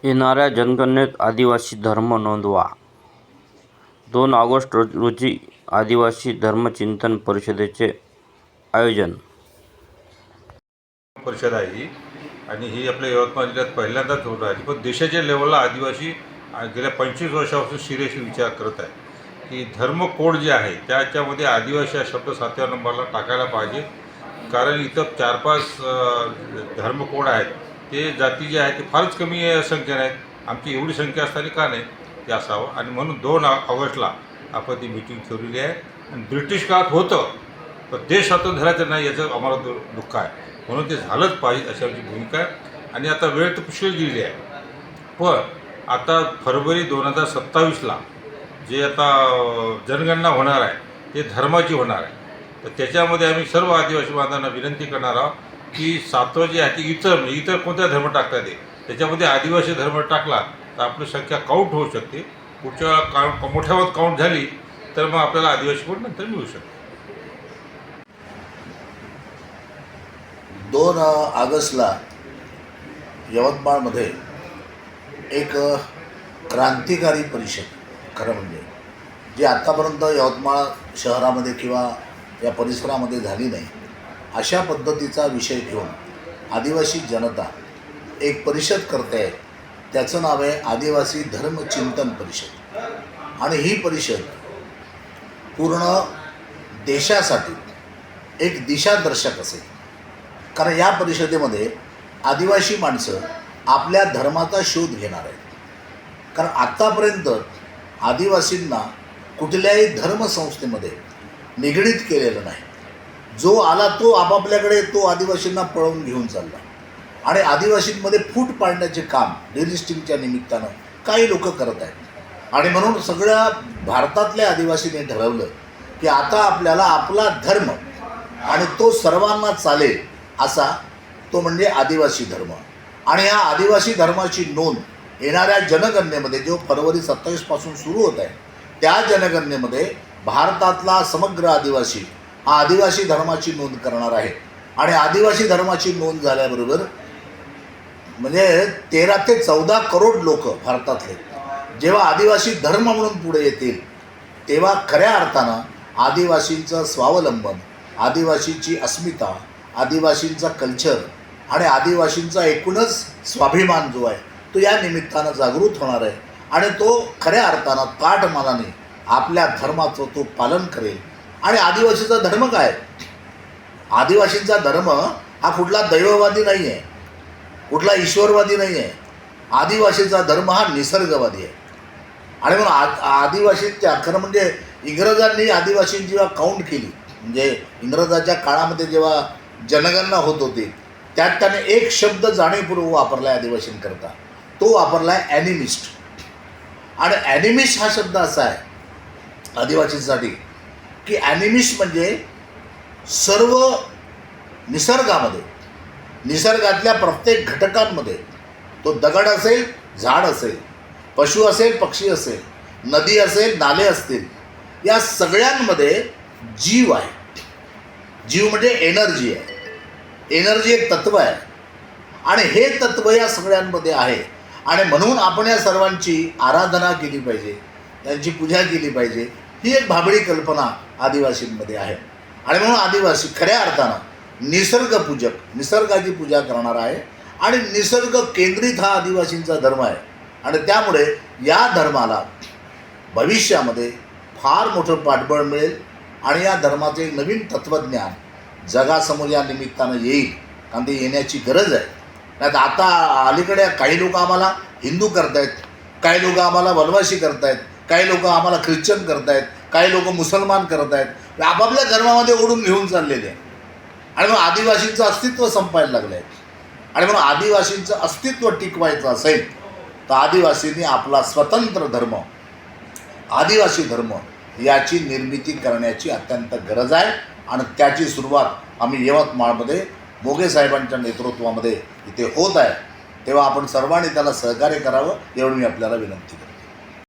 येणाऱ्या जनगणनेत आदिवासी धर्म नोंदवा. 2 ऑगस्ट रोजी आदिवासी धर्मचिंतन परिषदेचे आयोजन. परिषद आहे ही आणि ही आपल्या यवतमाळ जिल्ह्यात पहिल्यांदाच होत आहे. पण देशाच्या लेवलला आदिवासी गेल्या 25 वर्षापासून सिरियसली विचार करत आहे की धर्म कोड जे आहे त्याच्यामध्ये आदिवासी हा शब्द 7व्या नंबरला टाकायला पाहिजे. कारण इथं 4-5 धर्म कोड आहेत, ते जाती जे आहेत ते फारच कमी संख्येने आहेत. आमची एवढी संख्या असताना का नाही ते असावं, आणि म्हणून 2 ऑगस्टला आपण ती मीटिंग ठेवलेली आहे. आणि ब्रिटिश काळात होतं पण देश स्वातंत्र्य झाल्याचं नाही याचं आम्हाला दुःख आहे, म्हणून ते झालंच पाहिजे अशी आमची भूमिका आहे. आणि आता वेळ तर पुष्कळ गेलेली आहे, पण आता फरवरी 2027ला जे आता जनगणना होणार आहे ते धर्माची होणार आहे. तर त्याच्यामध्ये आम्ही सर्व आदिवासी बांधवांना विनंती करणार आहोत की 7वं जे आहे ते इतर कोणत्या धर्म टाकतात ते त्याच्यामध्ये आदिवासी धर्म टाकला तर आपली संख्या काउंट होऊ शकते. पुढच्या मोठ्या काउंट झाली तर मग आपल्याला आदिवासी कोड नंतर मिळू शकते. 2 ऑगस्टला यवतमाळमध्ये एक क्रांतिकारी परिषद, खरं म्हणजे जी आत्तापर्यंत यवतमाळ शहरामध्ये किंवा या परिसरामध्ये झाली नाही अशा पद्धतीचा विषय घेऊन आदिवासी जनता एक परिषद करते आहे. त्याचं नाव आहे आदिवासी धर्मचिंतन परिषद. आणि ही परिषद पूर्ण देशासाठी एक दिशादर्शक असेल. कारण या परिषदेमध्ये आदिवासी माणसं आपल्या धर्माचा शोध घेणार आहेत. कारण आत्तापर्यंत आदिवासींना कुठल्याही धर्मसंस्थेमध्ये निगडीत केलेलं नाही. जो आला तो आपापल्याकडे तो आदिवासींना पळवून घेऊन चालला. आणि आदिवासींमध्ये फूट पाडण्याचे काम डिलिस्टिंगच्या निमित्तानं काही लोक करत आहेत. आणि म्हणून सगळ्या भारतातल्या आदिवासींनी ठरवलं की आता आपल्याला आपला धर्म आणि तो सर्वांना चालेल असा तो म्हणजे आदिवासी धर्म. आणि या आदिवासी धर्माची नोंद येणाऱ्या जनगणनेमध्ये जो फरवरी 27पासून सुरू होत आहे त्या जनगणनेमध्ये भारतातला समग्र आदिवासी हा आदिवासी धर्माची नोंद करणार आहे. आणि आदिवासी धर्माची नोंद झाल्याबरोबर म्हणजे 13 ते 14 करोड लोक भारतातले जेव्हा आदिवासी धर्म म्हणून पुढे येतील तेव्हा खऱ्या अर्थानं आदिवासींचं स्वावलंबन, आदिवासीची अस्मिता, आदिवासींचा कल्चर आणि आदिवासींचा एकूणच स्वाभिमान जो आहे तो या निमित्तानं जागृत होणार आहे. आणि तो खऱ्या अर्थानं ताठमानाने आपल्या धर्माचं तो पालन करेल. आणि आदिवासीचा धर्म काय? आदिवासींचा धर्म हा कुठला दैववादी नाही आहे, कुठला ईश्वरवादी नाही आहे. आदिवासीचा धर्म हा निसर्गवादी आहे. आणि म्हणून आदिवासींच्या खरं म्हणजे इंग्रजांनी आदिवासींची जेव्हा काउंट केली, म्हणजे इंग्रजाच्या काळामध्ये जेव्हा जनगणना होत होती त्यात त्याने एक शब्द जाणीवपूर्वक वापरला आहे आदिवासींकरता. तो वापरला आहे ॲनिमिस्ट. आणि ॲनिमिस्ट हा शब्द असा आहे आदिवासींसाठी की ॲनिमिस्ट म्हणजे सर्व निसर्गामध्ये, निसर्गातल्या प्रत्येक घटकांमध्ये, तो दगड असेल, झाड असेल, पशु असेल, पक्षी असेल, नदी असेल, नाले असतील, या सगळ्यांमध्ये जीव आहे. जीव म्हणजे एनर्जी आहे. एनर्जी एक तत्व आहे आणि हे तत्व या सगळ्यांमध्ये आहे. आणि म्हणून आपण या सर्वांची आराधना केली पाहिजे, त्यांची पूजा केली पाहिजे. ही एक भाबडी कल्पना आदिवासींमध्ये आहे. आणि म्हणून आदिवासी खऱ्या अर्थानं निसर्गपूजक, निसर्गाची पूजा करणारा आहे. आणि निसर्ग केंद्रित हा आदिवासींचा धर्म आहे. आणि त्यामुळे या धर्माला भविष्यामध्ये फार मोठं पाठबळ मिळेल. आणि या धर्माचे नवीन तत्त्वज्ञान जगासमोर या निमित्तानं येईल. कारण ते येण्याची गरज आहे. नाही तर आता अलीकडे काही लोक आम्हाला हिंदू करतायत, काही लोक आम्हाला वनवासी करतायत, काही लोक आम्हाला ख्रिश्चन करतायत, काही लोक मुसलमान करत आहेत. आपापल्या धर्मामध्ये ओढून घेऊन चाललेले आहे. आणि मग आदिवासींचं अस्तित्व संपायला लागलं आहे. आणि म्हणून आदिवासींचं अस्तित्व टिकवायचं असेल तर आदिवासींनी आपला स्वतंत्र धर्म, आदिवासी धर्म याची निर्मिती करण्याची अत्यंत गरज आहे. आणि त्याची सुरुवात आम्ही यवतमाळमध्ये मोघे साहेबांच्या नेतृत्वामध्ये इथे होत आहे. तेव्हा आपण सर्वांनी त्याला सहकार्य करावं एवढी मी आपल्याला विनंती करतो.